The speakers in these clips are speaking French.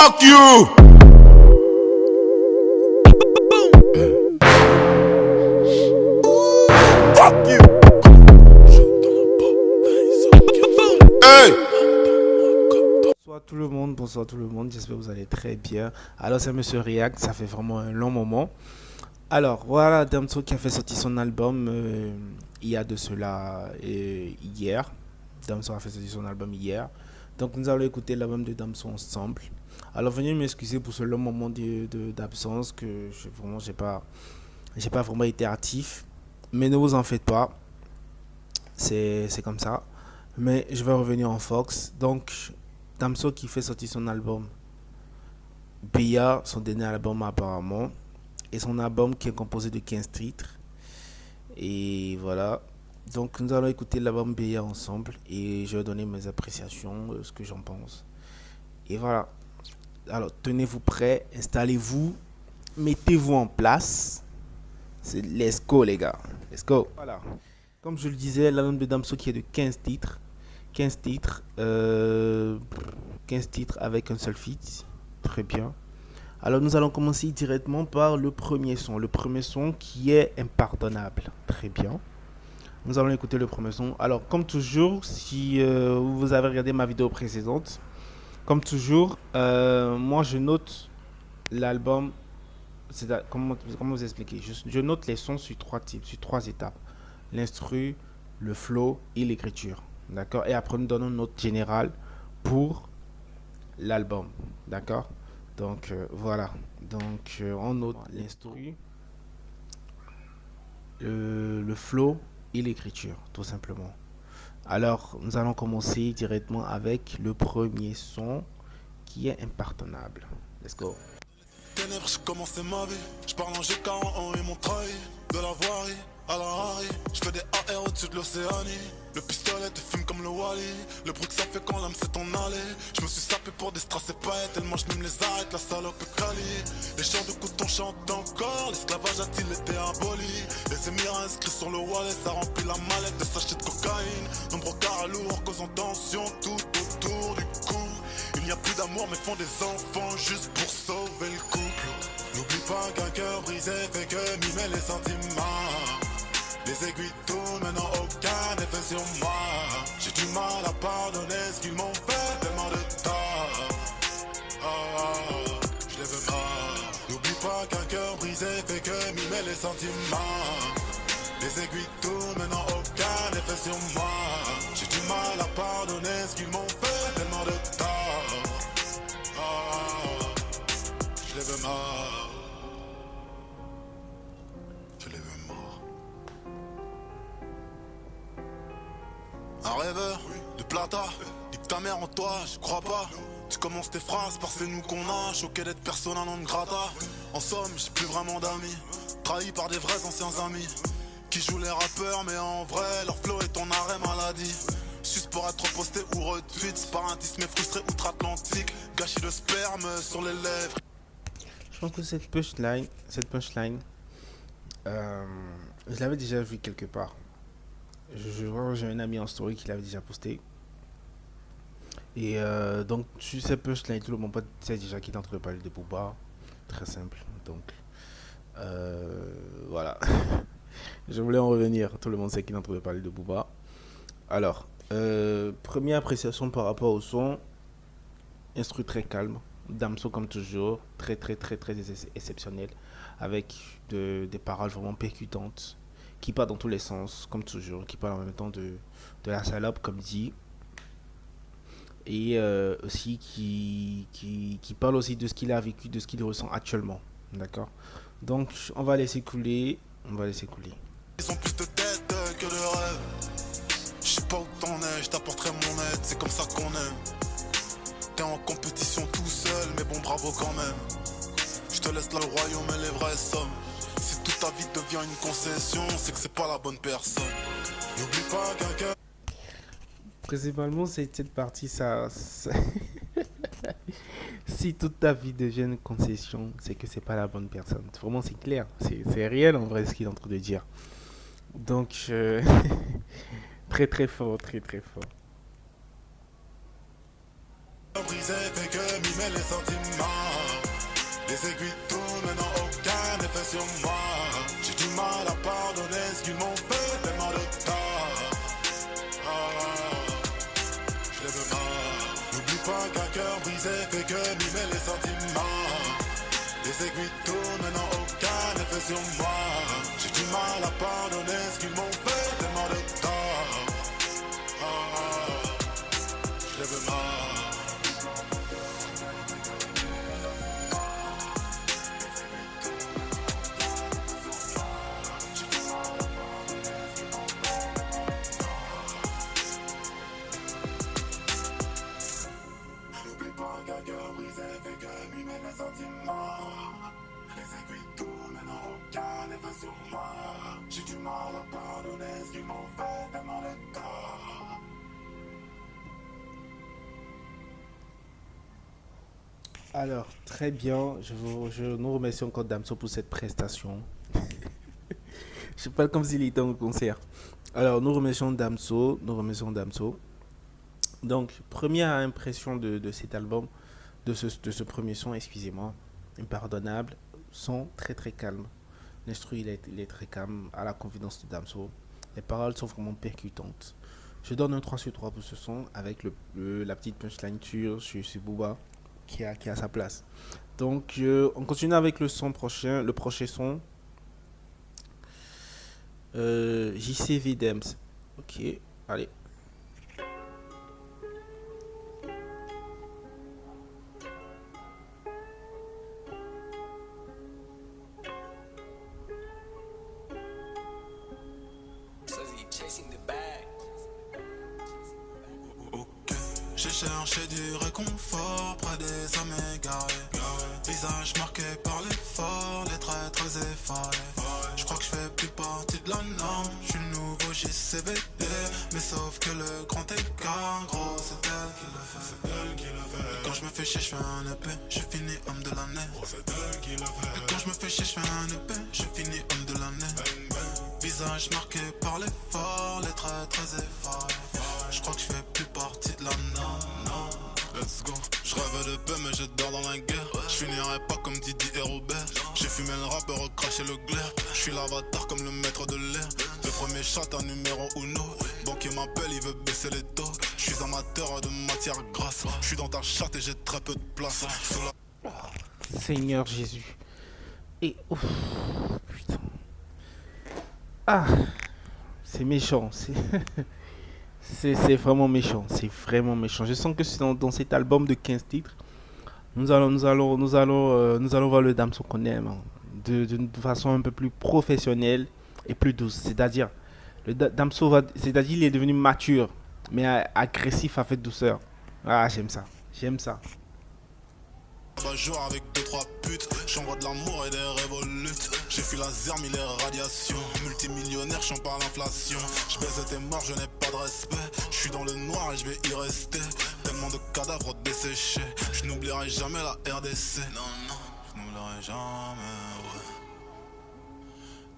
Fuck you! Fuck you! Hey! Bonsoir tout le monde, j'espère que vous allez très bien. Alors c'est Monsieur React, ça fait vraiment un long moment. Alors voilà, Damso qui a fait sortir son album il y a de cela hier. Damso a fait sortir son album hier. Donc nous allons écouter l'album de Damso ensemble. Alors veuillez m'excuser pour ce long moment d'absence que j'ai pas vraiment été actif. Mais ne vous en faites pas, c'est comme ça. Mais je vais revenir en Fox. Donc Damso qui fait sortir son album Bia, son dernier album apparemment, et son album qui est composé de 15 titres. Et voilà, donc nous allons écouter l'album Bia ensemble et je vais donner mes appréciations, ce que j'en pense. Et voilà, alors tenez-vous prêts, installez-vous, mettez-vous en place. Let's go les gars, let's go. Voilà, comme je le disais, l'album de Damso qui est de 15 titres. 15 titres, 15 titres avec un seul feat, très bien. Alors nous allons commencer directement par le premier son qui est Impardonnable, très bien. Nous allons écouter le premier son. Alors comme toujours, si vous avez regardé ma vidéo précédente, comme toujours, moi je note l'album, comment vous expliquer, je note les sons sur trois étapes, l'instru, le flow et l'écriture. D'accord. Et après, nous donnons une note générale pour l'album. D'accord. Donc, voilà. Donc, on note l'instru, le flow et l'écriture, tout simplement. Alors, nous allons commencer directement avec le premier son qui est Impardonnable. Let's go. Ténèbres, j'ai commencé ma vie. Je parle en G40 et mon trahi. De la voirie à la Harry. Je fais des AR au-dessus de l'Océanie. Le pistolet te fume comme le Wally. Le bruit que ça fait quand l'âme s'est en allée. Je me suis sapé pour des strass et paillettes. Tellement je m'aime les arrêtes, la salope est quali. Les chants de coton chantent encore. L'esclavage a-t-il été aboli? Les émirats inscrits sur le wallet. Ça remplit la mallette de sachets de cocaïne. Nombreux carats lourds causant tension tout autour du cou. Il n'y a plus d'amour mais font des enfants juste pour sauver le couple. N'oublie pas qu'un cœur brisé fait que mimer les sentiments. Les aiguilles tournent, maintenant aucun effet sur moi. J'ai du mal à pardonner ce qu'ils m'ont fait, tellement de tort. Je les veux mort. N'oublie pas qu'un cœur brisé fait que mimer les sentiments. Les aiguilles tournent, maintenant aucun effet sur moi. J'ai du mal à pardonner ce qu'ils m'ont fait, tellement de tort. Je les veux mort. Je les veux mort. Un rêveur de plata, nique ta mère en toi, je crois pas. Tu commences tes phrases par c'est nous qu'on a, choqué d'être persona non grata. En somme, j'ai plus vraiment d'amis, trahi par des vrais anciens amis. Qui jouent les rappeurs mais en vrai, leur flow est en arrêt maladie. Sus pour être posté ou retweet, sparatisme frustré outre-Atlantique. Gâchis de sperme sur les lèvres. Je pense que cette punchline, je l'avais déjà vu quelque part. Je vois, j'ai un ami en story qui l'avait déjà posté. Et donc, sur cette punchline, tout le monde sait déjà qu'il est en train de parler de Booba. Très simple. Donc, voilà. Je voulais en revenir. Tout le monde sait qu'il est en train de parler de Booba. Alors, première appréciation par rapport au son. Instru très calme. Damso comme toujours. Très exceptionnel. Avec des paroles vraiment percutantes. Qui partent dans tous les sens, comme toujours. Qui parlent en même temps de la salope, comme dit. Et aussi qui parle aussi de ce qu'il a vécu, de ce qu'il ressent actuellement. D'accord. Donc, on va laisser couler. Ils sont plus de tête que de rêve. Je sais pas où t'en es, je t'apporterai mon aide, c'est comme ça qu'on aime. T'es en compétition tout seul, mais bon bravo quand même. Je te laisse là le royaume et les vraies sommes. Si toute ta vie devient une concession, c'est que c'est pas la bonne personne. N'oublie pas qu'un cœur. Principalement, c'est cette partie, ça... Si toute ta vie devient une concession, c'est que c'est pas la bonne personne. Vraiment, c'est clair. C'est réel en vrai ce qu'il est en train de dire. Donc, très fort. Brisé brisé fait que mimer les sentiments. Les aiguilles tournent, mais n'ont aucun effet sur moi. J'ai du mal à pardonner ce qu'ils m'ont fait, tellement de tort. Je les veux mal. N'oublie pas qu'un cœur brisé fait que mimer les sentiments. Les aiguilles tournent, mais n'ont aucun effet sur moi. J'ai du mal à pardonner ce qu'ils m'ont fait, tellement de tort. Je les veux mal. J'ai du mal à pardonner ce qu'ils m'ont fait, tellement de tort. Alors, très bien. Nous remercions encore Damso pour cette prestation. Je sais pas comme s'il était au concert. Alors, nous remercions Damso. Donc, première impression de cet album, de ce premier son, excusez-moi, impardonnable, son très très calme. L'instru, il est très calme, à la confidence de Damso. Les paroles sont vraiment percutantes. Je donne un 3 sur 3 pour ce son, avec la petite punchline sur Booba, qui a sa place. Donc, on continue avec le prochain son. JCV Dems. Ok, allez. J'ai cherché du réconfort près des hommes égarés. Visage marqué par l'effort, les traits très effarés. Je crois que je fais plus partie de la norme. Je suis le nouveau JCVD. Mais sauf que le grand écart, gros, c'est elle qui le fait. C'est elle qui le fait. Et quand je me fais chier, je fais un EP. Je finis homme de l'année. C'est elle qui le fait. Et quand je me fais chier, je fais un EP. Je finis homme de l'année. Visage marqué par l'effort, les traits très effarés. Je crois que je fais plus partie de la norme. Let's go. Je rêve de paix mais je dors dans la guerre. Je finirai pas comme Didi et Robert. J'ai fumé le rappeur, recraché le glaire. Je suis l'avatar comme le maître de l'air. Le premier chat un numéro uno. Banquier m'appelle, il veut baisser les taux. Je suis amateur de matière grasse. Je suis dans ta chatte et j'ai très peu de place. Seigneur Jésus. Et ouf, putain. Ah, c'est méchant. C'est vraiment méchant. C'est vraiment méchant. Je sens que c'est dans cet album de 15 titres, nous allons voir le Damso qu'on aime, hein, d'une façon un peu plus professionnelle et plus douce. C'est-à-dire, c'est-à-dire il est devenu mature, mais agressif avec douceur. Ah, j'aime ça. J'aime ça. Va jouer avec 2-3 putes, j'envoie de l'amour et des révolutes. J'ai fui la zermie, les radiations. Multimillionnaire, j'en parle l'inflation. Je baise tes morts, je n'ai pas de respect. Je suis dans le noir et je vais y rester. Tellement de cadavres desséchés. Je n'oublierai jamais la RDC. Non, je n'oublierai jamais, ouais.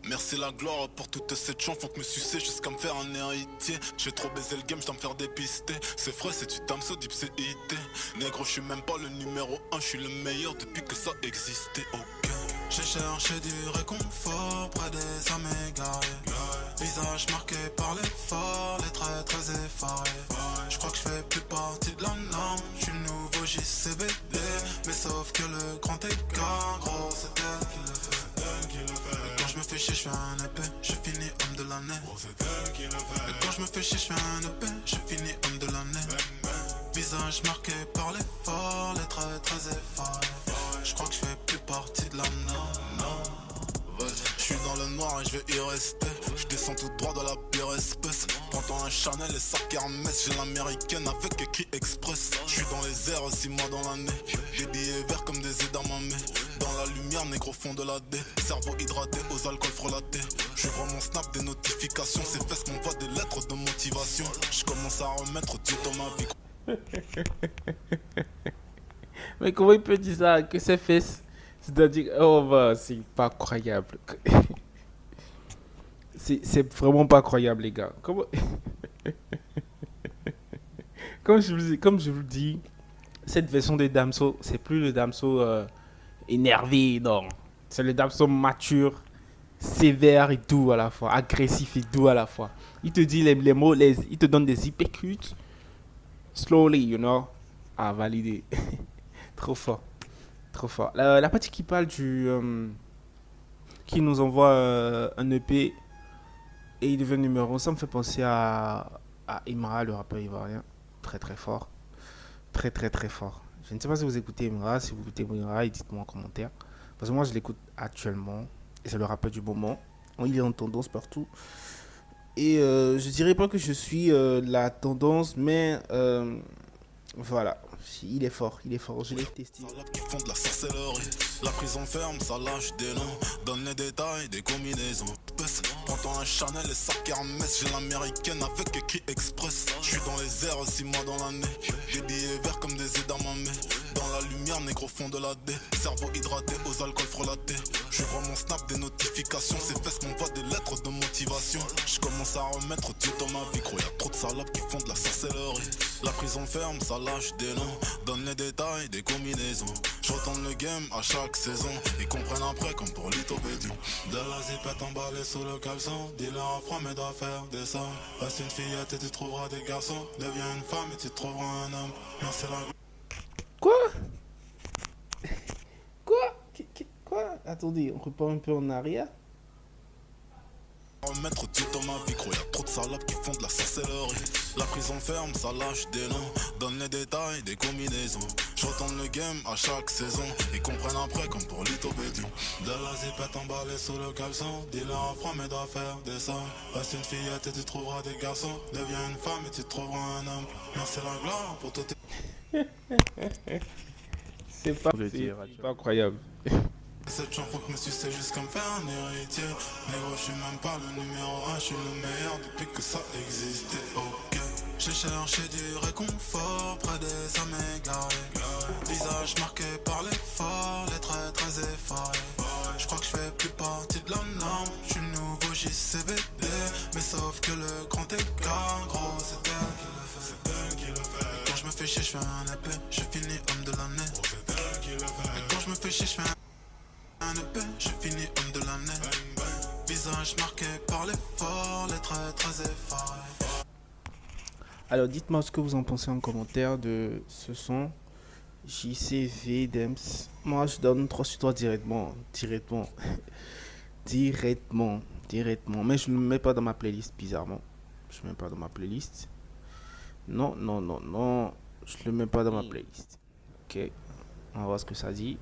Merci la gloire pour toute cette chance. Faut que me sucer jusqu'à me faire un héritier. J'ai trop baisé le game, je dois me faire dépister. C'est frais, c'est du Damso, deep c'est IT. Négro, je suis même pas le numéro 1. Je suis le meilleur depuis que ça existait, ok. J'ai cherché du réconfort près des âmes égarées. Visage marqué par l'effort, les traits très effarés. Je crois que je fais plus partie de la norme. Je suis le nouveau JCVD. Mais sauf que le grand écart, gros, c'est elle qui le fait. Et quand je me fais chier, je fais un EP. Je finis homme de l'année. Et quand je me fais chier, je fais un EP. Je finis homme de l'année. Visage marqué par l'effort, les traits très effarés. Je crois que je fais plus partie de la norme. Je suis dans le noir et je vais y rester. Je descends tout droit de la pire espèce. Prends-toi un Chanel et sac Hermès. J'ai l'américaine avec écrit Express. Je suis dans les airs 6 mois dans l'année. Des billets verts comme des edamame. Dans la lumière, négro fond de la D. Cerveau hydraté aux alcools frelatés. J'ouvre mon snap des notifications. Ces fesses m'envoient des lettres de motivation. Je commence à remettre Dieu dans ma vie. Mais comment il peut dire ça, que ses fesses? C'est-à-dire, oh bah, c'est pas croyable. C'est vraiment pas croyable, les gars. Comment... comme je vous le dis, cette version de Damso, c'est plus le Damso énervé, non. C'est le Damso mature, sévère et doux à la fois, agressif et doux à la fois. Il te dit les mots, il te donne des hypercutes, slowly, you know, à valider. Trop fort, trop fort. La partie qui parle qui nous envoie un EP et il devient numéro 1, ça me fait penser à Imra, le rappeur ivoirien. Très très fort. Très très très fort. Je ne sais pas si vous écoutez Imra, si vous écoutez Imra, dites-moi en commentaire. Parce que moi je l'écoute actuellement et c'est le rappeur du moment. Il est en tendance partout. Et je dirais pas que je suis la tendance, mais voilà. Il est fort, je l'ai testé. Salopes qui font de la sorcellerie. La prison ferme, ça lâche des noms. Donne les détails des combinaisons. Prends-toi un Chanel et sac Hermès. J'ai l'américaine avec écrit Express. Je suis dans les airs 6 mois dans l'année. Des billets verts comme des edamame. Dans la lumière, négro fond de la D. Cerveau hydraté aux alcools frelatés. Je vois mon snap des notifications. Ces fesses m'envoient des lettres de motivation. Je commence à remettre Dieu dans ma vie. Gros, y'a trop de salopes qui font de la sorcellerie. La prison ferme, ça lâche des noms. Donne les détails des combinaisons. Je retourne le game à chaque saison. Ils comprennent après comme pour l'itopédie. De la zipette emballée sous le caleçon. Dis-leur à froid mais doit faire des sorts. Reste une fillette et tu trouveras des garçons. Deviens une femme et tu trouveras un homme. Merci la... Quoi? Quoi? Attendez, on repart un peu en arrière. Remettre Dieu dans ma vie, gros, y'a trop de salopes qui font de la sorcellerie. La prison ferme, ça lâche des noms. Donne les détails des combinaisons. Je retourne le game à chaque saison. Ils comprennent après comme pour l'itopédie. De la zipette emballée sous le caleçon. Dis-leur à froid mais doit faire des sorts. Reste une fillette et tu trouveras des garçons. Deviens une femme et tu trouveras un homme. Merci la gloire pour tout tes... C'est pas incroyable. Cette chanson que me suit c'est juste comme faire un héritier. Négro je suis même pas le numéro 1. Je suis le meilleur depuis que ça existait. Ok. J'ai cherché du réconfort près des âmes égarées. Visage marqué par l'effort, les traits très effarés. Je crois que je fais plus partie de la norme. Je suis nouveau JCVD. Mais sauf que le grand écart, gros c'est elle qui le fait. Et quand je me fais chier je fais un épée. Je finis homme de l'année. Et quand je me fais chier je fais un épée, je finis homme de l'année. Visage marqué par l'effort, les traits très effarés. Alors dites-moi ce que vous en pensez en commentaire de ce son JCV Dems. Moi je donne 3 sur 3 directement. Mais je ne le mets pas dans ma playlist bizarrement. Je ne le mets pas dans ma playlist. Non. Je le mets pas dans ma playlist. Ok. On va voir ce que ça dit.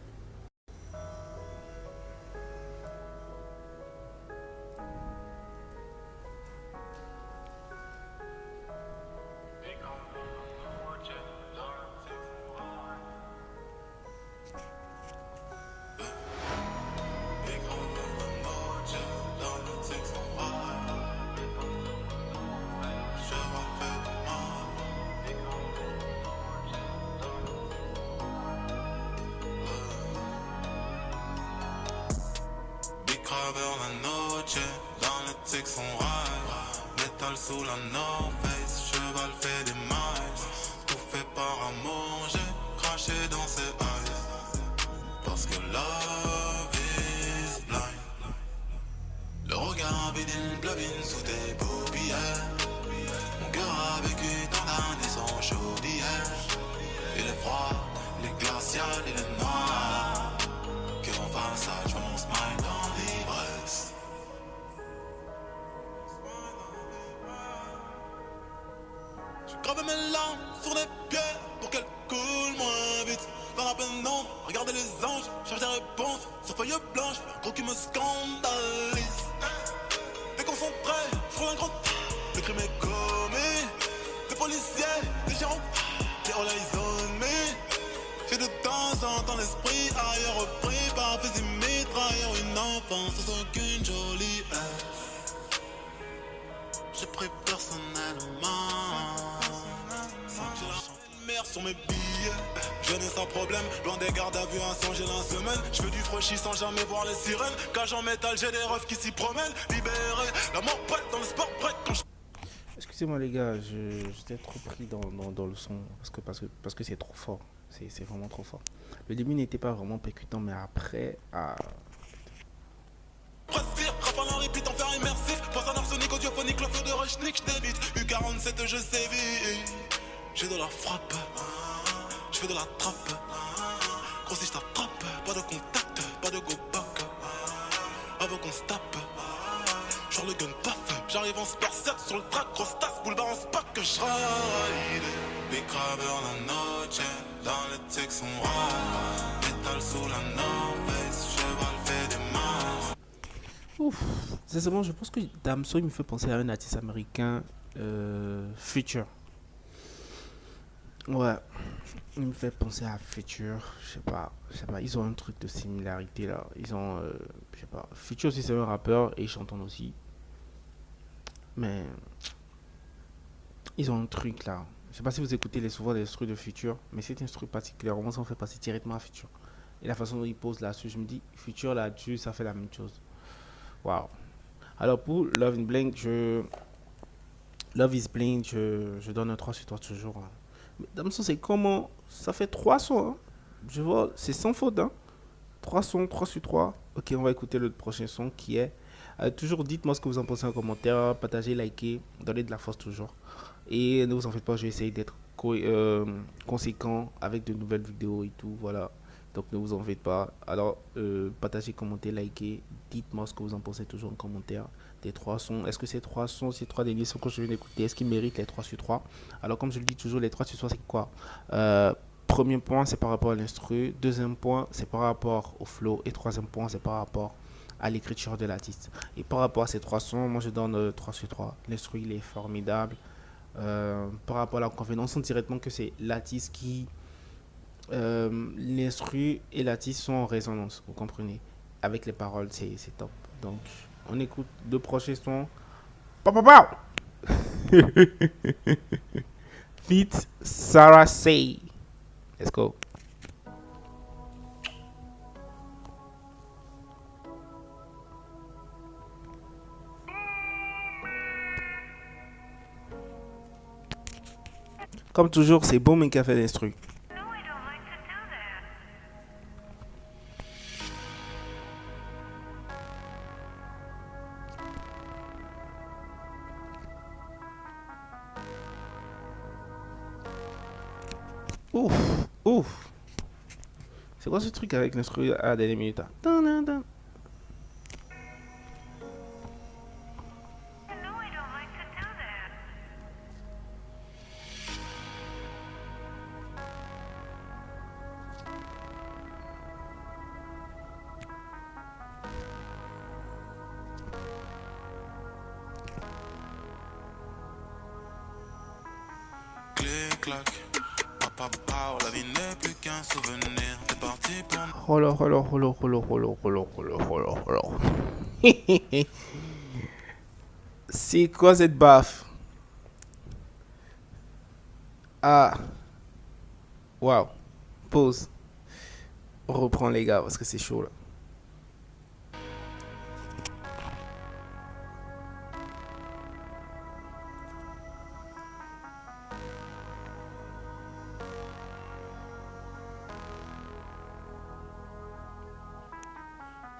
Travers la noche, dans le Texan ride. Métal sous la North Face, cheval fait des miles. Tout fait par amour, j'ai craché dans ses eyes. Parce que love is blind. Le regard vide une blovine sous tes paupières. Mon cœur a vécu tant d'années sans chaudière. Il est froid, il est glacial, il est noir. Que on fasse ça, je veux mon smile dans l'ivresse. J'ai gravé mes larmes sur les pierres pour qu'elles coulent moins vite. Dans la peine d'ombre, regardez les anges, cherche des réponses sur feuilles blanches, un gros qui me scandalise. Déconcentré, je roule un grand, le crime est commis. Des policiers, des gérants, des all eyes on me. J'ai de temps en temps l'esprit ailleurs repris par fusil mitrailleur. Une enfance sans aucune jolie haine. J'ai pris personnellement sans que j'ai la merde sur mes billets. Jeunesse sans problème, loin des gardes à vue, un son j'ai la semaine. Je fais du frauchi sans jamais voir les sirènes. Cage en métal, j'ai des refs qui s'y promènent. Libéré, la mort prête dans le sport prête quand je... Excusez-moi les gars, j'étais trop pris dans le son parce que c'est trop fort. C'est vraiment trop fort. Le début n'était pas vraiment percutant, mais après, Respire, rap en repeat en faire immersif. Pense à arsenic, audiophonique, le feu de Rechnik, j'débite. U47, je sévis. J'ai de la frappe, je fais de la trappe. Gros si je t'attrape, pas de contact, pas de go back. Avant qu'on se tape, genre le gun paf. J'arrive en spartiate sur le track, grosse tasse, boulevard en spack que je ride. Big craveur la noche, dans le Texan ride. Métal sous la North Face, cheval fait des masses. ouf. Sincèrement, je pense que Damso, il me fait penser à un artiste américain, Future. Ouais, il me fait penser à Future. Je sais pas, ils ont un truc de similarité là. Ils ont, je sais pas. Future aussi, c'est un rappeur et il chante aussi. Mais ils ont un truc là. Je sais pas si vous écoutez souvent les instrus de Future, mais cet instru particulièrement, ça me fait passer directement à Future. Et la façon dont il pose là-dessus, je me dis, Future là-dessus, ça fait la même chose. Waouh. Alors pour Love in Blink, Love is Blind, je donne un 3 sur 3 toujours, hein. Mais Damso, c'est comment? Ça fait 3 sons, hein. Je vois, c'est sans faute, hein. 3 sons, 3 sur 3. Ok, on va écouter le prochain son qui est. Toujours dites-moi ce que vous en pensez en commentaire. Partagez, likez, donnez de la force toujours. Et ne vous en faites pas, je vais essayer d'être conséquent avec de nouvelles vidéos et tout. Voilà. Donc ne vous en faites pas. Alors, partagez, commentez, likez. Dites-moi ce que vous en pensez toujours en commentaire. Des 3 sons. Est-ce que ces 3 sons, ces 3 derniers sons que je viens d'écouter, est-ce qu'ils méritent les 3 sur 3? Alors, comme je le dis toujours, les 3 sur 3, c'est quoi? Premier point, c'est par rapport à l'instru. Deuxième point, c'est par rapport au flow. Et troisième point, c'est par rapport à l'écriture de l'artiste. Et par rapport à ces 3 sons, moi je donne 3 sur 3. L'instru, il est formidable. Par rapport à la convenance, on sent directement que c'est l'artiste qui... l'instru et l'artiste sont en résonance, vous comprenez? Avec les paroles, c'est top. Donc, on écoute deux prochains sons. Pow, pow, pow! Feat Sarah Say. Let's go. Comme toujours, c'est Boom qui a fait l'instru. Ouf, ouf. C'est quoi ce truc avec l'instru à la dernière minute? Dun, dun, dun. Clic-clac, papa, papa, la vie n'est plus qu'un souvenir. T'es parti pour... Oh là, oh là, oh là, oh là, oh là, oh là, oh là, oh là, oh là. C'est quoi cette baffe? Ah. Waouh. Pause. On reprend les gars parce que c'est chaud là.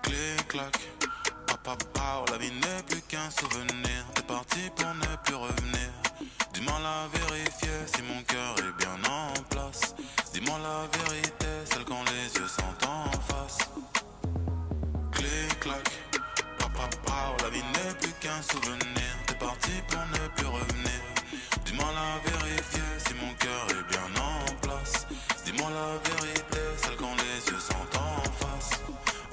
Clic-clac, papa, papa, la vie n'est plus qu'un souvenir. T'es parti pour ne plus revenir. Dis-moi la vérité, si mon cœur est bien en place. Dis-moi la vérité, celle quand les yeux sont en face. Clic-clac, papa, papa, la vie n'est plus qu'un souvenir. T'es parti pour ne plus revenir. Dis-moi la vérité, si mon cœur est bien en place. Dis-moi la vérité, celle quand les yeux sont en face.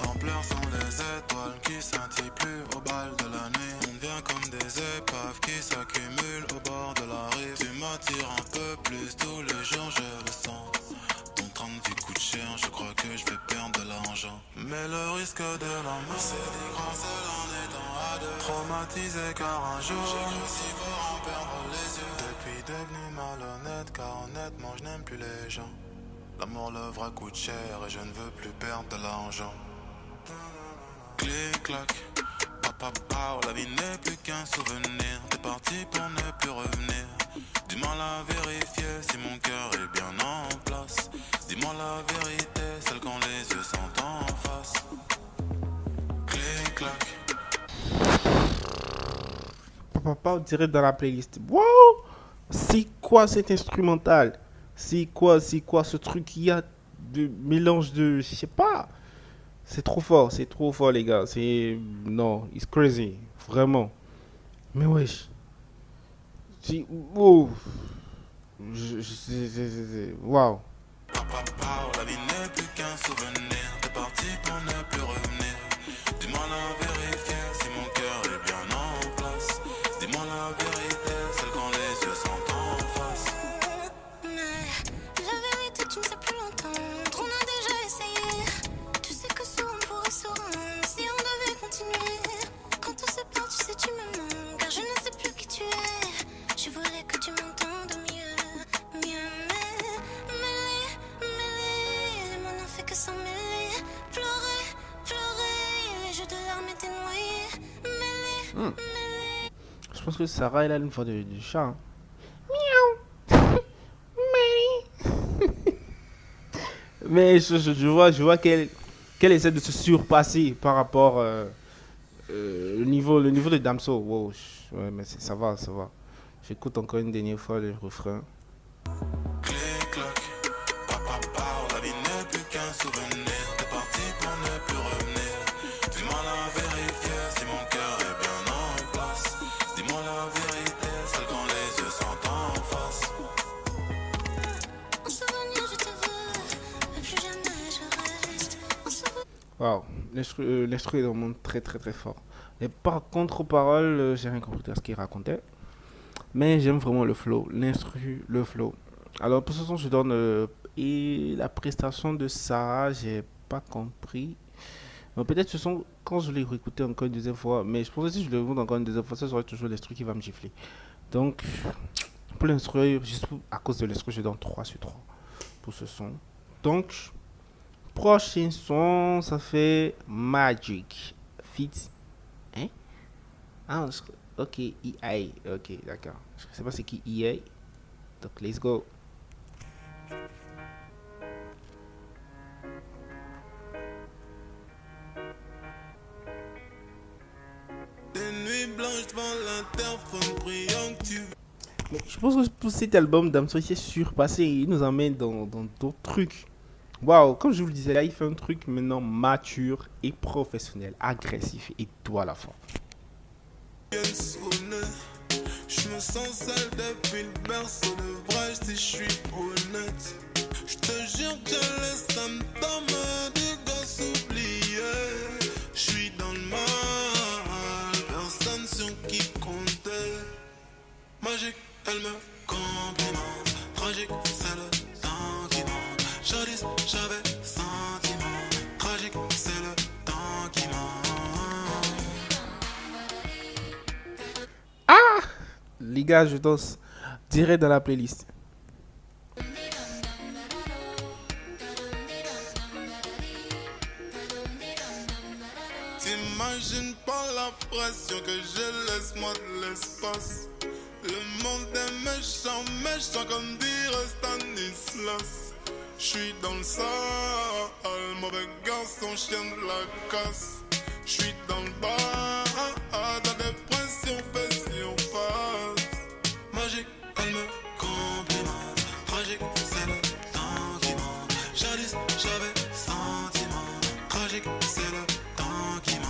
En pleurs sont les étoiles qui scintillent plus au bal de la nuit. On devient comme des épaves qui s'accumulent au bord de la rive. Tu m'attires un peu plus tous les jours, je le sens. Ton train de vie coûte cher, je crois que je vais perdre de l'argent. Mais le risque de l'amour, c'est des grands seuls en étant à deux. Traumatisé car un jour, j'ai cru si fort en perdre les yeux. Depuis devenu malhonnête, car honnêtement je n'aime plus les gens. L'amour, le vrai coûte cher et je ne veux plus perdre de l'argent. Clic-clac, papa, papa, la vie n'est plus qu'un souvenir. T'es parti pour ne plus revenir. Dis-moi la vérifier si mon cœur est bien en place. papa, direct dans la playlist. Wow! C'est quoi cet instrumental? C'est quoi ce truc? Il y a de mélange de. Je sais pas. C'est trop fort, les gars. C'est. Non, it's crazy. Vraiment. Mais wesh. Oh. Waouh. La vie n'est plus qu'un souvenir. T'es parti pour ne plus revenir. Dis-moi la vérité, si mon cœur est bien en place. Dis-moi la vérité, celle quand les yeux sont en face. Mais la vérité, tu ne sais plus l'entendre. On a déjà essayé. Tu sais que souvent on pourrait se rendre si on devait continuer. Quand tout se perd, tu sais, tu me manques. Car je ne sais plus qui tu es. Je voulais que tu m'entendes mieux, mieux. Les mots n'ont fait que s'en mêler. Pleurer, pleurer. Les jeux de larmes étaient noyés. Mêlés, mêlés. Je pense que Sarah, elle a une voix de chat. Hein. Mais je vois qu'elle essaie de se surpasser par rapport le niveau de Damso. Wow, ouais, mais ça va. J'écoute encore une dernière fois le refrain. Clic-clac, papa, la vie n'est plus qu'un souvenir. T'es parti pour ne plus revenir. Dis-moi la vérité, si mon cœur est bien en place. Dis-moi la vérité, celle quand les yeux sont en face. En souvenir, je te veux. Mais plus jamais je reste. En souvenir. Waouh, l'instru est vraiment très fort. Et par contre, aux paroles, j'ai rien compris à ce qu'il racontait. Mais j'aime vraiment le flow, l'instru, le flow. Alors pour ce son, je donne et la prestation de Sarah, j'ai pas compris. Bon, peut-être ce son quand je l'ai réécouté encore une deuxième fois, mais je pense que si je le écoute encore une deuxième fois, ça serait toujours l'instru qui va me gifler. Donc pour l'instru, juste à cause de l'instru, je donne 3 sur 3 pour ce son. Donc prochain son, ça fait Magic Fit. Hein? Ah, ok, EA. Ok, d'accord. Je sais pas c'est qui EA. Donc, let's go. Des nuits blanches devant l'interphone, priant que tu. Mais je pense que pour cet album, Damso s'est surpassé. Il nous emmène dans d'autres trucs. Waouh, comme je vous le disais, là, il fait un truc maintenant mature et professionnel, agressif et tout à la fois. Je me sens seul depuis le berceau de vrai si je suis honnête. Je te jure que les symptômes du gosse oublié. Je suis dans le mal, personne sur qui compter. Magique, elle me complimente. Tragique, c'est le temps qui manque. Jadis, j'avais sentiment. Tragique, c'est le temps qui manque. Les gars, je danse direct dans la playlist. T'imagines pas la pression que je laisse moi de l'espace. Le monde est méchant, méchant comme dirait Stanislas. J'suis dans le sale, mauvais garçon, chien de la casse. J'suis dans le bas, la dépression fait surface. Magique, elle me complimente. Tragique, c'est le temps qui manque. Jadis, j'avais sentiment. Tragique, c'est le temps qui manque.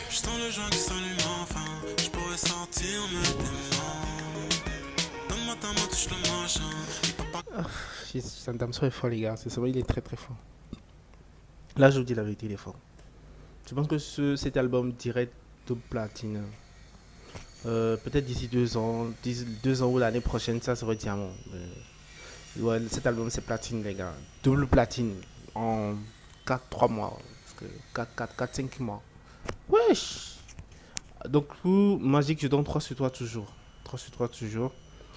J'sens le joint qui s'allume enfin. J'pourrais sortir mes démons. Donne-moi ta main, touche le machin. Damso est fort, les gars. C'est vrai, il est très fort. Là, je vous dis la vérité, il est fort. Je pense que cet album direct de platine. Peut-être d'ici 2 ans, 2 ans ou l'année prochaine, ça serait diamant. Ouais, cet album, c'est platine, les gars. Double platine en 3 mois. Parce que 4-5 mois. Wesh! Donc, pour Magic, je donne 3 sur 3 toujours. 3 sur 3 toujours.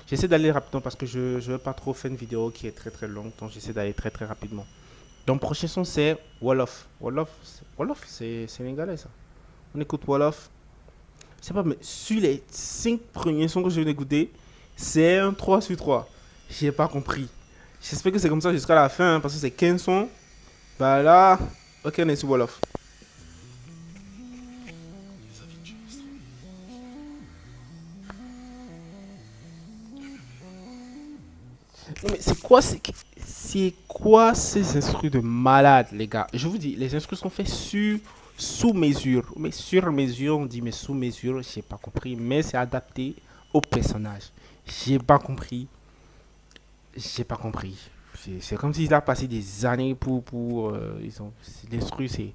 J'essaie d'aller rapidement parce que je ne veux pas trop faire une vidéo qui est très longue. Donc, j'essaie d'aller très rapidement. Donc, prochain son, c'est Wolof. Wolof, c'est sénégalais, ça. On écoute Wolof. Je sais pas, mais sur les 5 premiers sons que je viens d'écouter, c'est un 3 sur 3. J'ai pas compris. J'espère que c'est comme ça jusqu'à la fin, hein, parce que c'est 15 sons. Bah là, ok, on est sur Wolof. Non mais c'est quoi ces instrus de malade, les gars? Je vous dis, les instrus sont faits sous mesure. Mais sur mesure, on dit, mais sous mesure, j'ai pas compris. Mais c'est adapté au personnage. J'ai pas compris. J'ai pas compris. C'est comme s'ils ont passé des années l'instru, je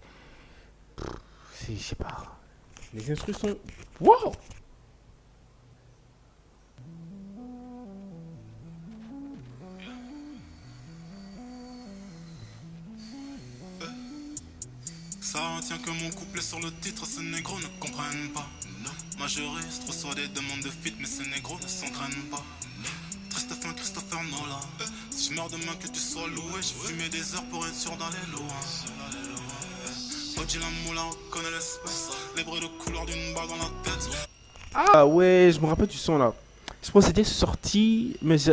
sais pas. Les instrus sont... Wow! Ça retient que mon couplet sur le titre, ces négros ne comprennent pas. Majoriste reçoit des demandes de feat, mais ces négros ne s'entraînent pas. Triste fin, Christopher Nolan. Si je meurs demain que tu sois loué, j'ai fumé des heures pour être sûr d'aller loin. Odji la moula reconnaît l'espèce, les bruits de couleur d'une balle dans la tête. Ah ouais, je me rappelle du son là. Je pense que c'était sorti, mais je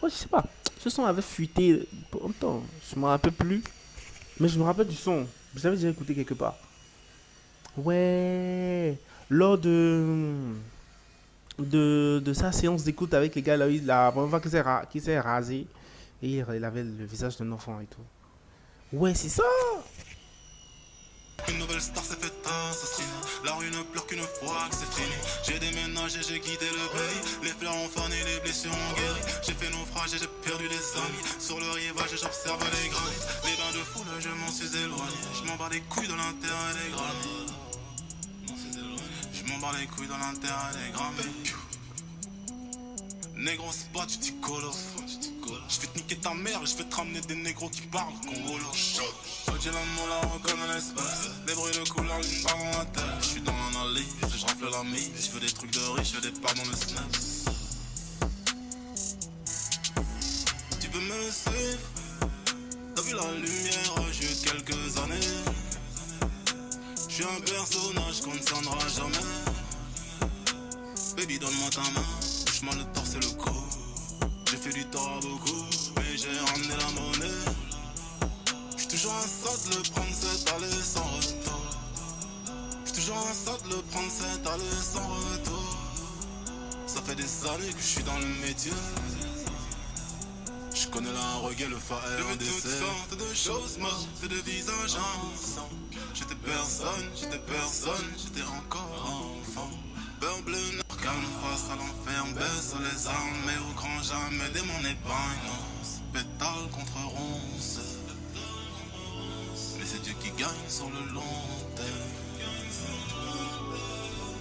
sais pas. Ce son avait fuité pour longtemps. Je me rappelle plus. Mais je me rappelle du son. Je l'avais déjà écouté quelque part. Ouais. Lors de sa séance d'écoute avec les gars, là, la première fois qu'il s'est rasé. Et il avait le visage d'un enfant et tout. Ouais, c'est ça. Une nouvelle star s'est fait assassiner. La rue ne pleure qu'une fois que c'est fini. J'ai déménagé, j'ai quitté le pays. Les fleurs ont fané, les blessures ont guéri. J'ai fait naufrage et j'ai perdu des amis. Sur le rivage, j'observe les granites. Les bains de foule, je m'en suis éloigné. Je m'en bats les couilles de l'intérêt des grammes. Je m'en bats les couilles de l'intérêt des grammes. Négro, c'est pas du petit colof. Je vais te niquer ta mère et je vais te ramener des négros qui parlent congolo. J'ai la moula, reconnaît l'espace. Les bruits de couleur, une barre dans la tête. Je suis dans l'analyse, je rafle la mise. Je veux des trucs de riche, je veux des parts dans le SNES. Tu veux me suivre? T'as vu la lumière, j'ai eu quelques années. Je suis un personnage qu'on ne tiendra jamais. Baby, donne-moi ta main. Bouge-moi le torse et le cou. J'ai fait du tort à beaucoup, mais j'ai ramené la monnaie. J'suis toujours un sot de le prendre, c'est aller sans retour. J'suis toujours un sot de le prendre, c'est aller sans retour. Ça fait des années que j'suis dans le métier. J'connais la reggae, le phare et le dessert. Toutes sortes de choses mortes, c'est de visages ensemble. J'étais personne, j'étais encore enfant. Beurre bleu, calme face à l'enfer, baisse les armes, mais au grand jamais des mon épargne. Pétale contre ronce, mais c'est Dieu qui gagne sur le long terme.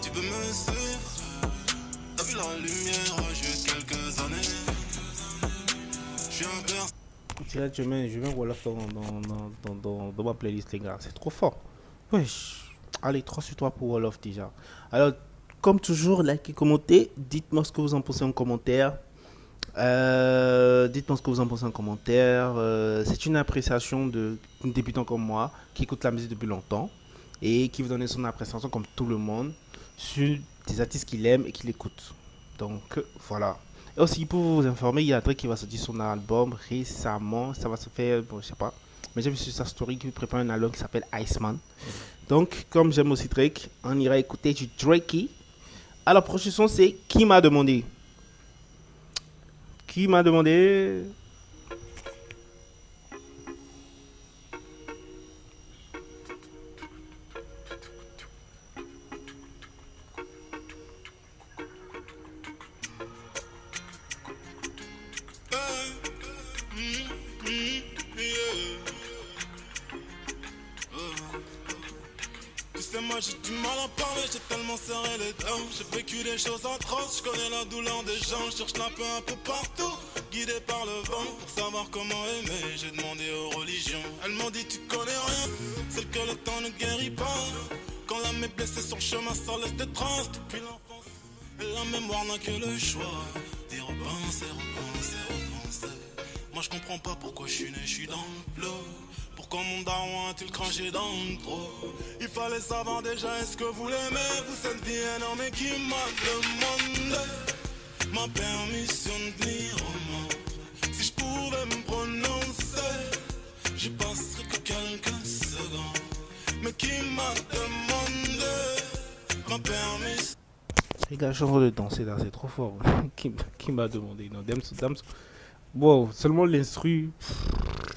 Tu veux me suivre? T'as vu la lumière, j'ai eu quelques années. Je suis un père. Je mets Wolof dans ma playlist, les gars. C'est trop fort. Wesh. Allez, 3 sur 3 pour Wolof déjà. Alors, comme toujours, likez, commentez. Dites-moi ce que vous en pensez en commentaire. C'est une appréciation d'un débutant comme moi qui écoute la musique depuis longtemps et qui vous donne son appréciation comme tout le monde sur des artistes qu'il aime et qu'il écoute. Donc voilà. Et aussi pour vous informer, il y a un truc qui va sortir son album récemment. Ça va se faire, bon, je sais pas. Mais j'ai vu sur sa story qu'il prépare un album qui s'appelle Iceman. Donc comme j'aime aussi Drake, on ira écouter du Drakey. Alors, prochaine son, c'est Qui m'a demandé? Qui m'a demandé? Moi j'ai du mal à parler, j'ai tellement serré les dents. J'ai vécu des choses atroces, je connais la douleur des gens. Je cherche la paix un peu partout, guidé par le vent. Pour savoir comment aimer, j'ai demandé aux religions. Elles m'ont dit tu connais rien, celle que le temps ne guérit pas. Quand l'âme est blessée sur le chemin, ça laisse des traces depuis l'enfance. Et la mémoire n'a que le choix d'y repenser, repenser, repenser. Moi je comprends pas pourquoi je suis né, je suis dans le flot. Pourquoi mon daron a-t-il craché dans le trou? Il fallait savoir déjà, est-ce que vous l'aimez? Vous cette vie énorme qui m'a demandé ma permission de venir au monde. Si je pouvais me prendre qui m'a demandé ma permis. Les gars, je suis en train de danser là, c'est trop fort. Qui m'a demandé? Non, Damso. Wow, seulement l'instru.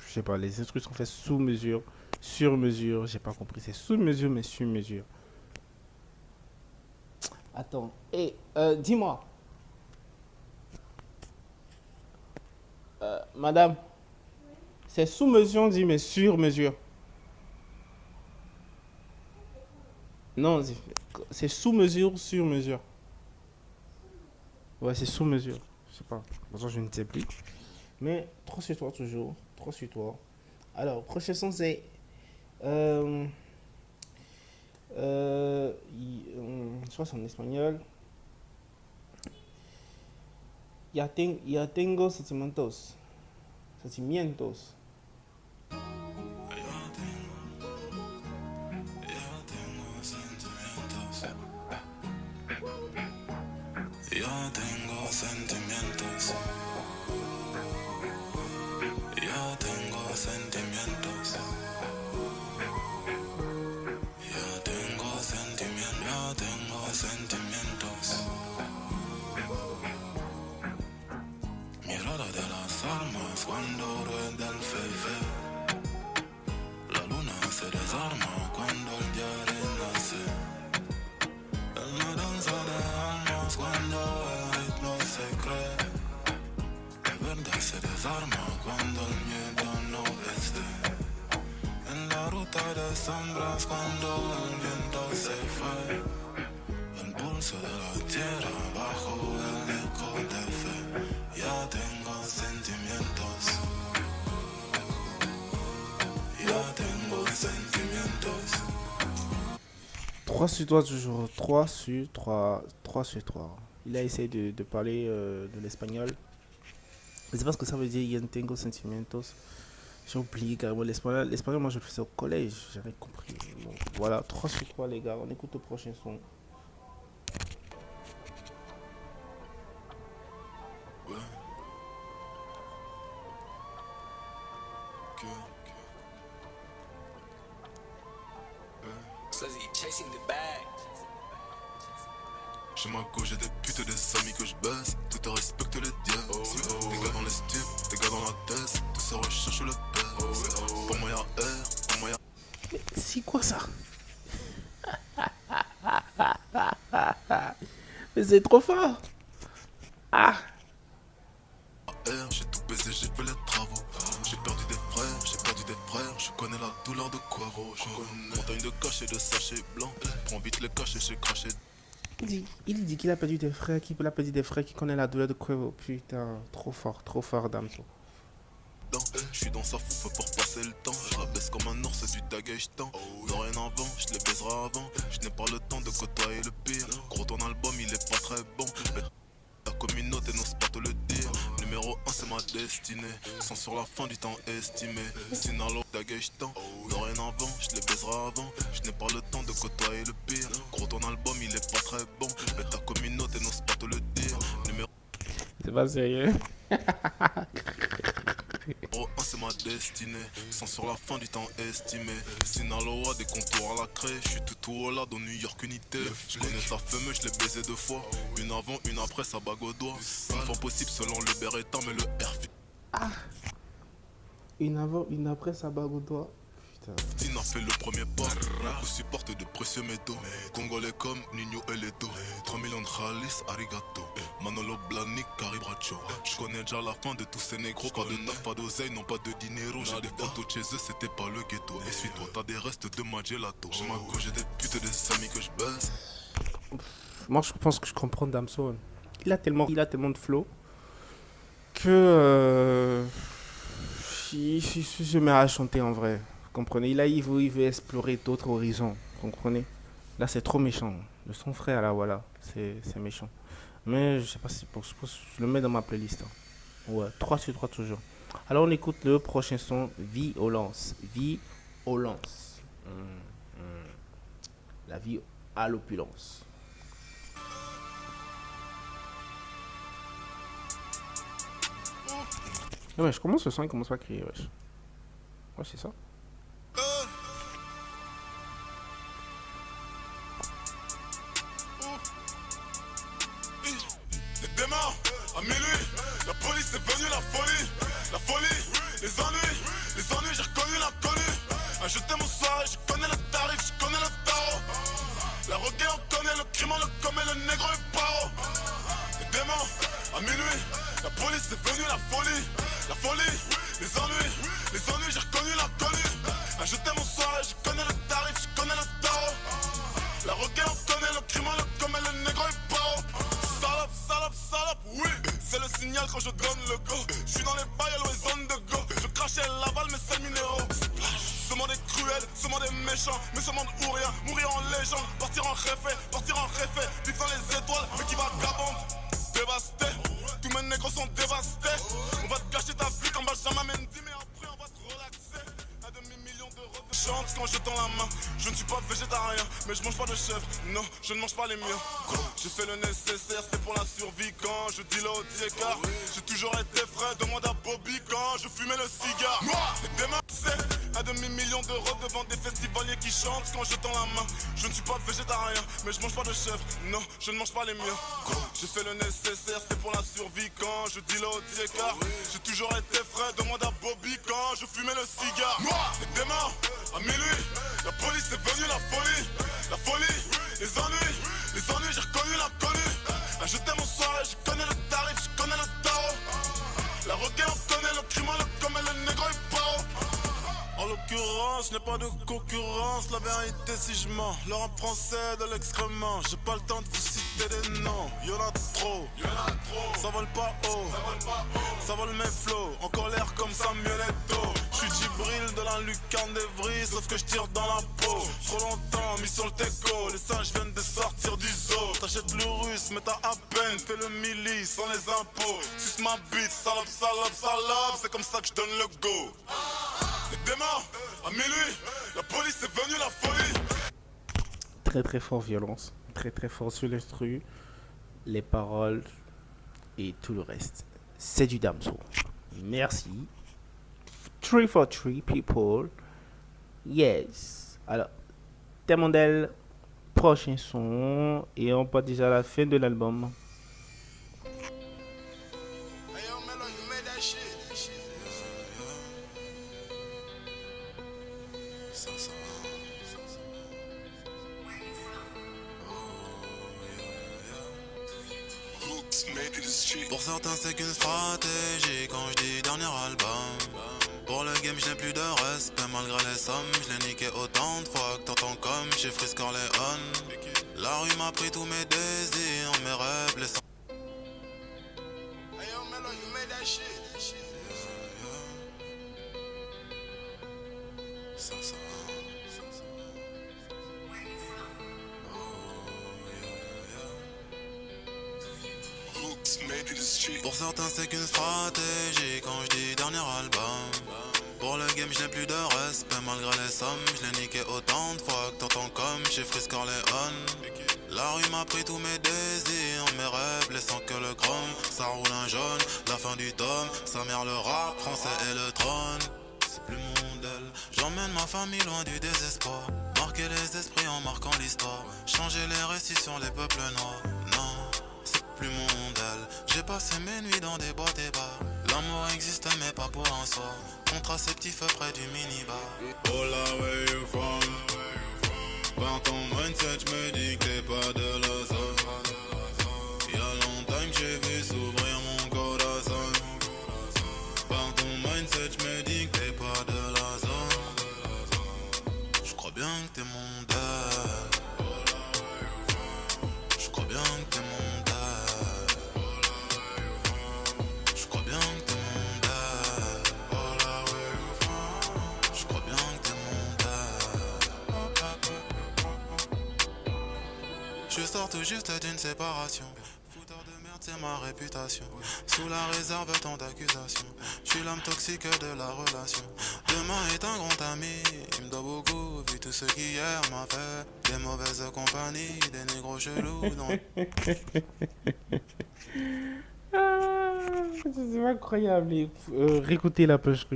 Je sais pas, les instrus sont faits sous mesure, sur mesure. J'ai pas compris, c'est sous mesure, mais sur mesure. Attends, dis-moi. Madame, c'est sous mesure, dit, mais sur mesure. Non, c'est sous mesure, sur mesure. Ouais, c'est sous mesure. Je sais pas. De toute façon, je ne sais plus. Mais 3 sur 3 toujours. 3 sur 3. Alors, prochain son, c'est. Je crois que c'est en espagnol. Ya tengo sentimientos. Sentimientos. Yo tengo sentimientos. Yo tengo sentimientos. Yo tengo sentimientos. Yo tengo sentimientos. Mirada de las almas cuando rueda el fefe. La luna se desarma cuando el día renace. En la danza de almas cuando el ritmo se cree. La verdad se desarma cuando el miedo no esté. En la ruta de sombras cuando el viento se fue. El pulso de la tierra bajo el eco de fe. Ya tengo sentimientos. Ya tengo sentimientos. 3 sur 3 toujours. 3 sur 3. 3 sur 3. Il a essayé de parler de l'espagnol. Je sais pas ce que ça veut dire. Yo tengo sentimientos. J'ai oublié carrément l'espagnol. L'espagnol, moi je le faisais au collège. J'avais compris. Bon, voilà, 3 sur 3 les gars. On écoute le prochain son. Ouais. Que. Slizzy chasing the bag. Chez ma gauche j'ai des putes et des amis que je baisse. Tout à respecte les dièses. Des gars dans les stupes, des gars dans la tête. Tout ça recherche le best. Pour moi y'a R, pour moi y'a C'est quoi ça? Mais c'est trop fort. Ah, R. J'ai tout baisé, j'ai fait les travaux. J'ai perdu des frères, je connais la douleur de Quavo. Montagne de cash et de sachets blancs. Prends vite les caches et j'ai craché. il dit qu'il a perdu des frères, qu'il a perdu des frères, qui connaît la douleur de Quavo. Putain, trop fort, Damso. Je suis dans sa fouffe pour passer le temps. Je la baisse comme un ours du daguestan. Dorénavant, je les baiserai avant. Je n'ai pas le temps de côtoyer le pire. Gros, ton album il est pas très bon. Mais la communauté n'ose pas te le dire. Numéro 1 c'est ma destinée. Sans sur la fin du temps estimé. Sinalo daguestan. Dorénavant, je les baiserai avant. Je n'ai pas le temps de côtoyer le pire. Gros, ton album il est pas très bon. Mais ta communauté n'ose pas te le dire. Numéro C'est pas sérieux. 1 c'est ma destinée, sans sur la fin du temps estimé. Sinaloa, des contours à la craie. Je suis tout au là dans New York unité. Je connais ta femme, je l'ai baisé 2 fois. Une avant, une après, sa bague au doigt. Une fois possible selon le Beretta, mais le R. Une avant, une après, sa bague au doigt. Putain. Tina fait le premier pas. Je supporte de précieux métaux. Congolais comme Nino et Leto. 3 millions de Khalis, arigato. Manolo Blahnik, Caribracho. Je connais déjà la fin de tous ces négros. Pas de taf, pas d'oseille, non pas de dinero. J'ai des photos de chez eux, c'était pas le ghetto. Et suis-toi, t'as des restes de ma gelato. J'ai ma gauche, j'ai des putes et des amis que je baisse. Moi, je pense que je comprends Damso. Il a tellement de flow que il se met à chanter en vrai. Vous comprenez? Il veut explorer d'autres horizons. Vous comprenez? Là, c'est trop méchant. De son frère, là, voilà. C'est méchant. Mais je sais pas si je pense que je le mets dans ma playlist. Ouais, 3 sur 3 toujours. Alors, on écoute le prochain son, Violence. Violence. La vie à l'opulence. Ouais, je commence le son, il commence pas à crier, wesh. Ouais, c'est ça. à minuit, la police est venue, la folie, les ennuis, j'ai reconnu l'inconnu. Acheter mon soir et je connais le tarif, je connais le tarot. La requête on connaît, le crime on le commet, le négro est paro. Les démons, à minuit, la police est venue, la folie, les ennuis, j'ai reconnu l'inconnu. Acheter mon soir et je connais le tarif, je connais le tarot. La requête on connaît, le crime on le commet, le négro est paro. Salope, oui, c'est le signal quand je donne le go. Je suis dans les bails à zones de go. Je crachais l'aval, mais c'est le minéraux. Ce monde est cruel, ce monde est méchant, mais ce monde ou rien, mourir en légende, partir en réfé, vivre dans les étoiles, mais qui vagabonde, dévasté, tous mes négros sont dévastés. On va te gâcher ta vie comme Benjamin Mendy, mais après on va te relaxer. Un demi-million d'euros de chance quand je tends la main. Je ne suis pas végétarien, mais je mange pas de chèvre, non, je ne mange pas les miens. J'ai fait le nécessaire, c'était pour la survie quand je dis au car j'ai toujours été frais, demande à Bobby quand je fumais le cigare. Les démons, c'est un demi-million d'euros devant des festivaliers qui chantent quand je tends la main. Je ne suis pas végétarien, mais je mange pas de chèvre, non, je ne mange pas les miens. J'ai fait le nécessaire, c'était pour la survie quand je dis au car j'ai toujours été frais, demande à Bobby quand je fumais le cigare. Les démons, à minuit, la police est venue, la folie, les ennuis, j'ai reconnu l'inconnu. Acheter mon soir et je connais le tarif, je connais le tarot. La requête on connaît, le crime on le commet, le négro est paro. En l'occurrence, je n'ai pas de concurrence, la vérité si je mens. Le rap français de l'excrément, j'ai pas le temps de vous citer des noms. Y'en a trop, ça vole pas haut, ça vole mes flots, en colère comme Samuel Eto'o. J'suis Djibril de la lucarne d'Evry, sauf que je tire dans la peau. Trop longtemps mis sur le teco, les singes viennent de sortir du zoo. T'achètes le russe, mais t'as à peine fait le milli sans les impôts. Suce ma bite, salope, c'est comme ça que je donne le go. Les démons, à minuit, la police est venue, la folie. Très fort violence, très fort sur l'instru, les paroles et tout le reste. C'est du Damso. Merci. 343 people. Yes. Alors, Temondel, prochain son. Et on part déjà à la fin de l'album. Pour certains c'est qu'une stratégie quand je dis dernier album. Pour le game je n'ai plus de respect malgré les sommes. Je l'ai niqué autant de fois que t'entends comme chez Frisk Corleone. La rue m'a pris tous mes désirs, mes rêves, les Pour certains c'est qu'une stratégie quand je dis dernier album. Pour le game je n'ai plus de respect malgré les sommes. Je l'ai niqué autant de fois que t'entends comme chez Frisk Corleone. La rue m'a pris tous mes désirs, mes rêves, laissant que le chrome. Ça roule un jaune, la fin du tome. Sa mère le rap français et le trône. C'est plus mon modèle. J'emmène ma famille loin du désespoir. Marquer les esprits en marquant l'histoire. Changer les récits sur les peuples noirs. Non, c'est plus mon modèle. J'ai passé mes nuits dans des boîtes et bars. L'amour existe mais pas pour un soir. Contraceptif près du minibar. Oh là where you from? Par ton mindset j'me dis que t'es pas de la zone. Y'a longtemps que j'ai vu s'ouvrir mon corazon. Par ton mindset j'me dis que t'es pas de la zone. J'crois bien que t'es mon dad. J'crois bien que t'es mon dad. J'crois bien que t'es mon dad. J'crois bien que t'es mon dad. Je sors tout juste d'une séparation. Fouteur de merde, c'est ma réputation. Sous la réserve, tant d'accusations. J'suis l'âme toxique de la relation. Demain est un grand ami. Il me doit beaucoup, vu tout ce qu'hier m'a fait. Des mauvaises compagnies, des négros chelous. C'est incroyable. Réécoutez la punch,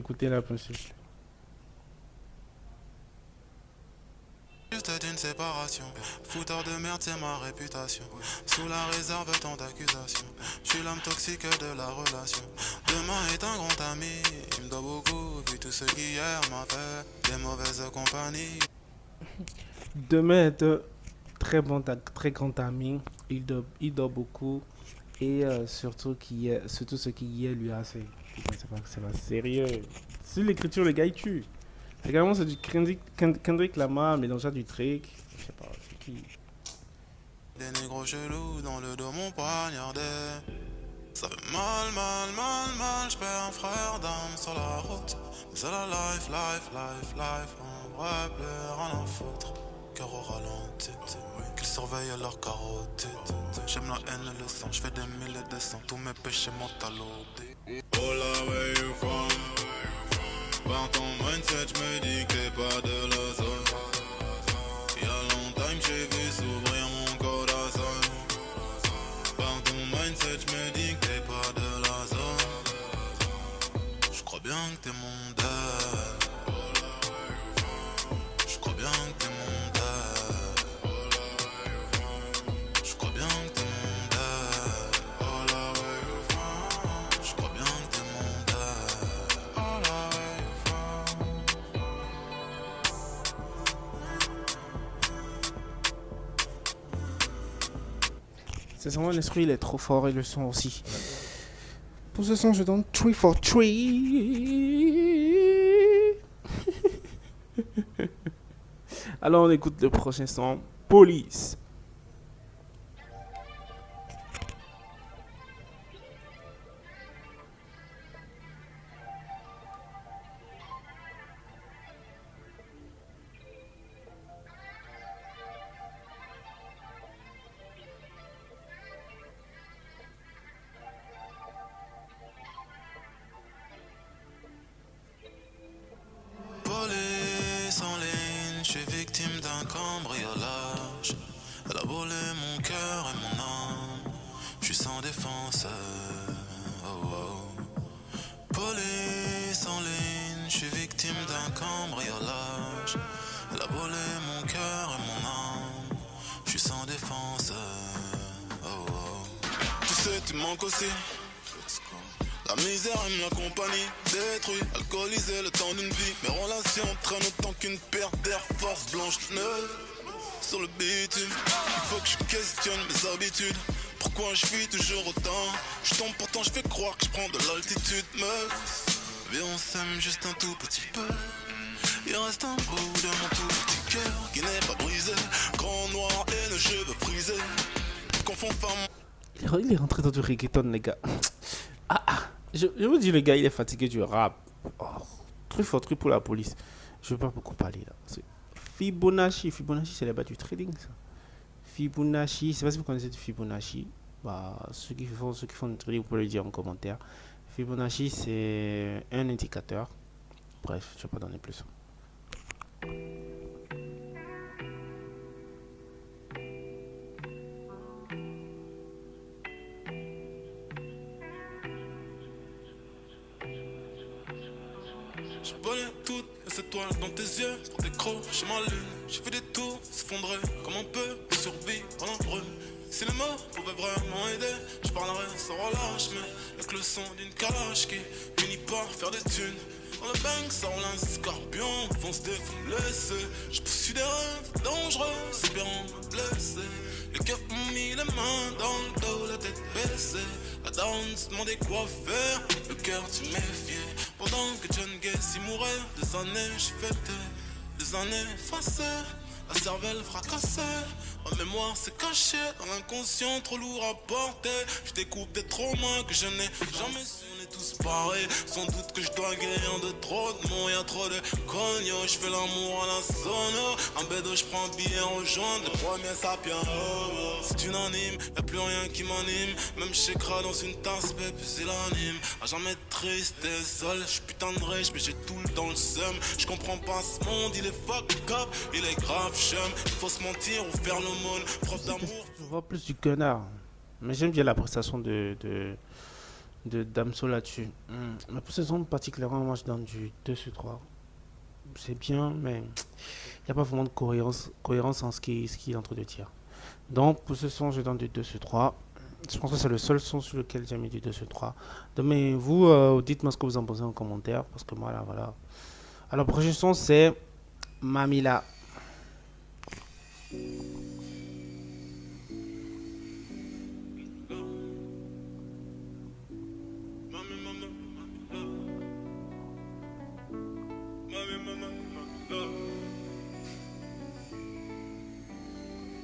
Juste souhaite une séparation. Fouteur de merde, c'est ma réputation. Sous la réserve, tant d'accusations. Je suis l'homme toxique de la relation. Demain est un grand ami. Il me doit beaucoup, vu tout ce qu'hier m'a fait. Des mauvaises compagnies. Demain est un très grand ami. Il dort beaucoup. Et surtout ce qui hier lui a fait. Putain, c'est pas sérieux. C'est l'écriture, le gars il tue. Également, c'est du Kendrick Lamar mélangé à du Drake. Je sais pas, c'est qui. Des négros chelous dans le dos m'ont poignardé. Ça fait mal, j'perds un frère d'âme sur la route. Mais c'est la life, on pourrait plus rien à foutre. Cœur au ralenti, qu'ils surveillent leur carotide. J'aime la haine et le sang, j'fais des mille et des cents. Tous mes péchés m'ont allodé. Oh là, where you from? Par ton mindset, j'me dis que t'es pas de la zone. Y'a longtemps que j'ai vu s'ouvrir mon corazon. Par ton mindset, j'me dis que t'es pas de la zone. J'crois bien que t'es mon dad. J'crois bien que t'es mon dad. J'crois bien que t'es mon dad. Oh là, where you from? J'crois bien que t'es mon dad. Oh là, where you from? C'est vraiment l'esprit, il est trop fort et le son aussi. Pour ce son, je donne 3 for 3. Alors, on écoute le prochain son, Police. Police en ligne, je suis victime d'un cambriolage. Elle a volé mon cœur et mon âme. Je suis sans défense. Oh, oh. Police en ligne, je suis victime d'un cambriolage. Elle a volé mon cœur et mon âme. Je suis sans défense. Oh, oh. Tu sais, tu manques aussi. La misère aime la compagnie, détruit, alcoolisé le temps d'une vie. Mes relations traînent autant qu'une paire d'Air Force blanche neuve. Sur le bitume, il faut que je questionne mes habitudes. Pourquoi je fuis toujours autant? Je tombe pourtant je fais croire que je prends de l'altitude, meuf. Viens on s'aime juste un tout petit peu. Il reste un bout de mon tout petit cœur Qui n'est pas brisé, grand noir et le cheveu frisé. Confond femme. Il est rentré dans du reggaeton, les gars. Je vous dis, le gars, il est fatigué du rap. Oh, très fort, truc pour la police. Je veux pas beaucoup parler là. C'est Fibonacci, c'est la bas du trading, ça. Fibonacci, je sais pas si vous connaissez du Fibonacci. Bah, ceux qui font du trading, vous pouvez le dire en commentaire. Fibonacci, c'est un indicateur. Bref, je vais pas donner plus. Je volais toutes les étoiles dans tes yeux pour décrocher ma lune. J'ai fait des tours, s'effondrer comme un peu de survie dans la brume. Si les mots pouvaient vraiment aider, je parlerais sans relâche. Mais y'a que le son d'une calache qui finit par faire des thunes. Dans le bang, ça roule un scorpion, fonce des faut me laisser. Je poursuis des rêves dangereux, espérant me blesser. Les keufs m'ont mis les mains dans le dos, la tête baissée. La daronne se demandait quoi faire, le cœur tu méfiais. Pendant que John Gacy mourait, des années je fêtais, des années effacées, la cervelle fracassée. Ma mémoire s'est cachée dans l'inconscient, trop lourd à porter. Je découvre des traumas que je n'ai jamais su. On est tous pareils, sans doute que je dois guérir de trop de mots. Y'a trop de cogno, je fais l'amour à la sono. En bédo, je prends un billet rejoindre le premier sapien. C'est unanime, y'a plus rien qui m'anime. Même j'écrase dans une tasse, baby, c'est l'anime. À jamais triste et seul, j'suis putain de riche, mais j'ai tout le temps le seum. J'comprends pas ce monde, il est fucked up, il est grave chum. Il faut se mentir ou faire le monde, preuve d'amour. Je vois plus du connard. Mais j'aime bien la prestation de Damso là-dessus. La prestation particulièrement, moi je donne du 2 sur 3. C'est bien, mais il n'y a pas vraiment de cohérence en ce qui est entre deux tiers. Donc pour ce son, je donne du 2 sur 3. Je pense que c'est le seul son sur lequel j'ai mis du 2 sur 3. Donc, mais vous, dites-moi ce que vous en pensez en commentaire. Parce que moi, là, voilà. Alors, le prochain son, c'est Mamila.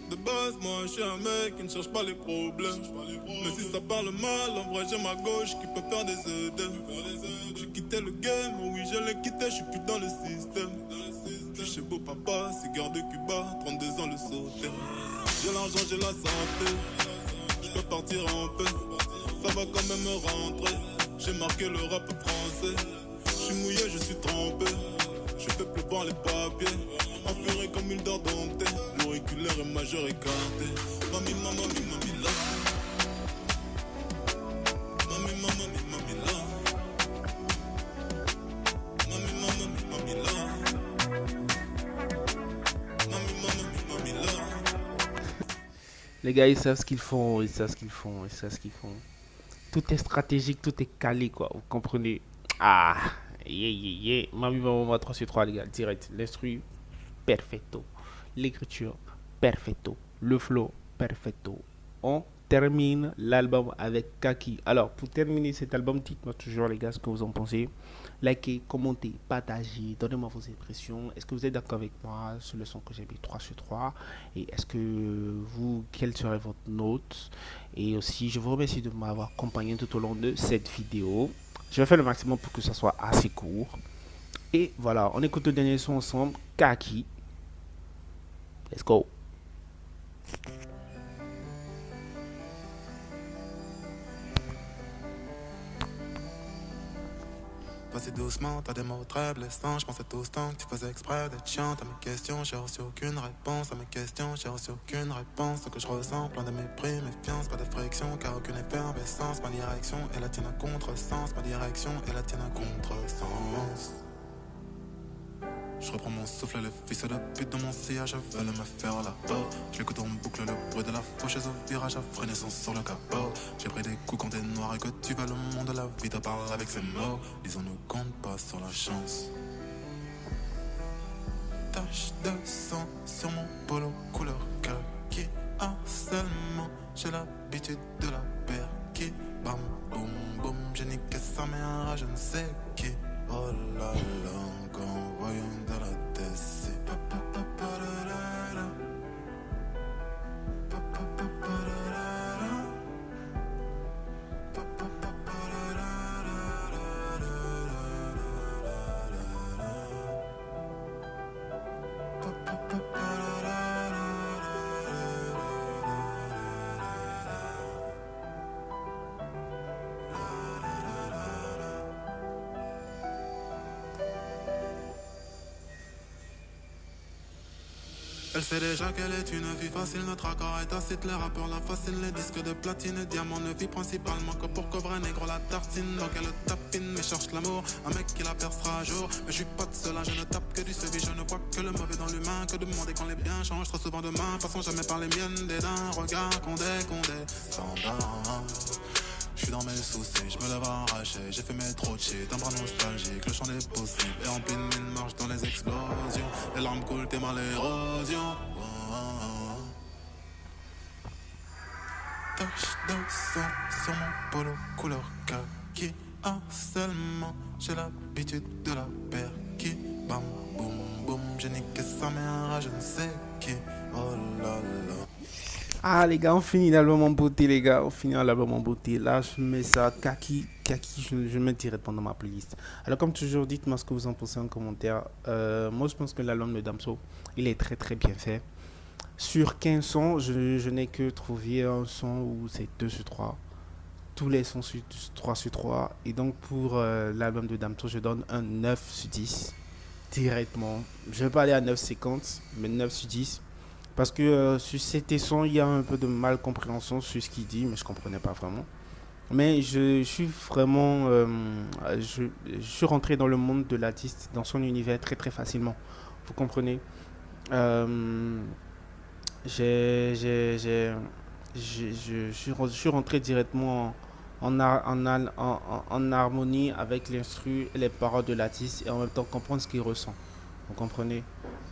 De base, moi je suis un mec qui ne cherche pas les problèmes. Mais si ça parle mal, en vrai j'ai ma gauche qui peut faire des œdèmes. J'ai quitté le game, oui je l'ai quitté, je suis plus dans le système. Je suis chez beau papa, cigare de Cuba, 32 ans le sauter. J'ai l'argent, j'ai la santé, je peux partir en paix. Ça va quand même me rentrer, j'ai marqué le rap français. Je suis mouillé, je suis trempé, je fais plus voir les papiers. Enferré comme une dent domptée, l'auriculaire est majeur écarté. Mami, mami, mami, là. Mami, mami, mami, là. Mami, mami, mami, là. Mami, mami, mami, là. Les gars, ils savent ce qu'ils font, ils savent ce qu'ils font, ils savent ce qu'ils font. Tout est stratégique, tout est calé, quoi. Vous comprenez? Ah, yeah. Mami, maman, 3 sur 3, les gars, direct. L'instru, perfecto. L'écriture, perfecto. Le flow, perfecto. On termine l'album avec Kaki. Alors, pour terminer cet album, dites-moi toujours, les gars, ce que vous en pensez. Likez, commentez, partagez, donnez-moi vos impressions. Est-ce que vous êtes d'accord avec moi sur le son que j'ai mis 3 sur 3? Et est-ce que vous, quelle serait votre note? Et aussi, je vous remercie de m'avoir accompagné tout au long de cette vidéo. Je vais faire le maximum pour que ça soit assez court. Et voilà, on écoute le dernier son ensemble, Kaki. Let's go. Vas-y doucement, t'as des mots très blessants. Je pensais tout ce temps que tu faisais exprès d'être chiant. À mes questions, j'ai reçu aucune réponse. À mes questions, j'ai reçu aucune réponse. Ce que je ressens, plein de mépris, méfiance, pas de friction, car aucune effervescence. Ma direction est la tienne à contresens. Ma direction est la tienne à contresens. Je reprends mon souffle, le fils de pute dans mon sillage, je veux me faire là-bas. Je l'écoute en boucle, le bruit de la faucheuse au virage, à frénaissance sur le capot. J'ai pris des coups quand t'es noir et que tu vas le monde, la vie te parle avec ses mots. Disons, ne compte pas sur la chance. Tache de sang sur mon polo couleur kaki. Harcèlement, j'ai l'habitude de la perquis. Bam, boum, boum, j'ai niqué sa mère, je ne sais qui. Oh là là, encore voyons de la DC. Elle sait déjà qu'elle est une vie facile, notre accord est tacite, les rappeurs la fascinent, les disques de platine et diamant ne vit principalement que pour couvrir négro la tartine. Donc elle tapine, mais cherche l'amour, un mec qui la percera un jour. Mais je suis pas de cela, je ne tape que du CV, je ne vois que le mauvais dans l'humain. Que demander quand les biens changent trop souvent de main, passons jamais par les miennes, dédain, regard, condé, sans bain. Je suis dans mes soucis, je me lève arraché. J'ai fait mes trop de shit, un bras nostalgique. Le champ des possibles et en pleine mine marche dans les explosions. Les larmes coulent, t'es mal l'érosion. Tache de sang sur mon polo couleur kaki. Harcèlement, j'ai l'habitude de la perquis. Bam, boum, boum, j'ai niqué sa mère, je ne sais qui. Oh là là. Ah les gars, on finit l'album en beauté, les gars. On finit l'album en beauté. Là, je mets ça. Kaki, je mets direct pendant ma playlist. Alors, comme toujours, dites-moi ce que vous en pensez en commentaire. Moi, je pense que l'album de Damso, il est très très bien fait. Sur 15 sons, je n'ai que trouvé un son où c'est 2 sur 3. Tous les sons sont 3 sur 3. Et donc, pour l'album de Damso, je donne un 9 sur 10. Directement. Je ne vais pas aller à 9,50, mais 9 sur 10. Parce que sur cet son, il y a un peu de malcompréhension sur ce qu'il dit, mais je ne comprenais pas vraiment. Mais je suis vraiment... je suis rentré dans le monde de l'artiste, dans son univers très très facilement. Vous comprenez? Euh, je suis rentré directement en harmonie avec l'instru et les paroles de l'artiste et en même temps comprendre ce qu'il ressent. Vous comprenez?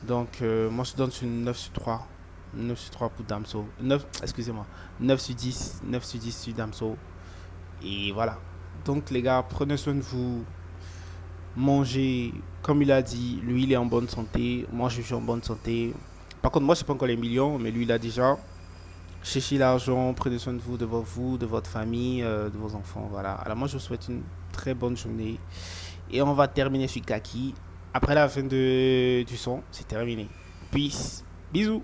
Donc, moi, je donne une 9 sur 3. 9 sur 3 pour Damso. 9, excusez-moi. 9 sur 10. 9 sur 10 sur Damso. Et voilà. Donc, les gars, prenez soin de vous. Mangez, comme il a dit, lui, il est en bonne santé. Moi, je suis en bonne santé. Par contre, moi, je sais pas encore les millions, mais lui, il a déjà. Cherchez l'argent, prenez soin de vous, de votre famille, de vos enfants. Voilà. Alors, moi, je vous souhaite une très bonne journée. Et on va terminer sur Kaki. Après la fin du son, c'est terminé. Peace. Bisous.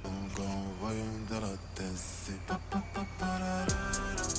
Encore voyons de la tête, c'est pa pa pa pa la la la.